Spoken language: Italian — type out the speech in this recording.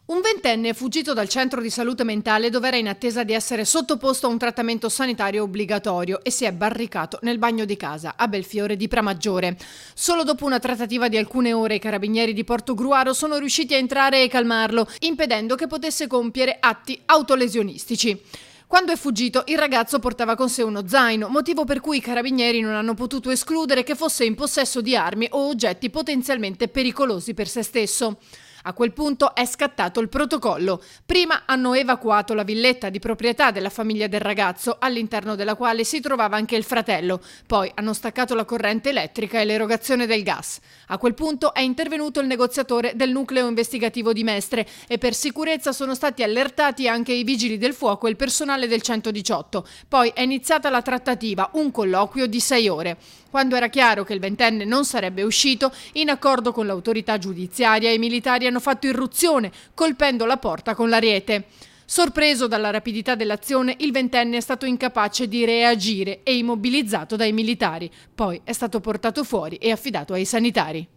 Un ventenne è fuggito dal centro di salute mentale dove era in attesa di essere sottoposto a un trattamento sanitario obbligatorio e si è barricato nel bagno di casa a Belfiore di Pramaggiore. Solo dopo una trattativa di alcune ore i carabinieri di Portogruaro sono riusciti a entrare e calmarlo, impedendo che potesse compiere atti autolesionistici. Quando è fuggito, il ragazzo portava con sé uno zaino, motivo per cui i carabinieri non hanno potuto escludere che fosse in possesso di armi o oggetti potenzialmente pericolosi per se stesso. A quel punto è scattato il protocollo. Prima hanno evacuato la villetta di proprietà della famiglia del ragazzo, all'interno della quale si trovava anche il fratello. Poi hanno staccato la corrente elettrica e l'erogazione del gas. A quel punto è intervenuto il negoziatore del nucleo investigativo di Mestre e per sicurezza sono stati allertati anche i vigili del fuoco e il personale del 118. Poi è iniziata la trattativa, un colloquio di 6 ore. Quando era chiaro che il ventenne non sarebbe uscito, in accordo con l'autorità giudiziaria, i militari hanno fatto irruzione, colpendo la porta con l'ariete. Sorpreso dalla rapidità dell'azione, il ventenne è stato incapace di reagire e immobilizzato dai militari. Poi è stato portato fuori e affidato ai sanitari.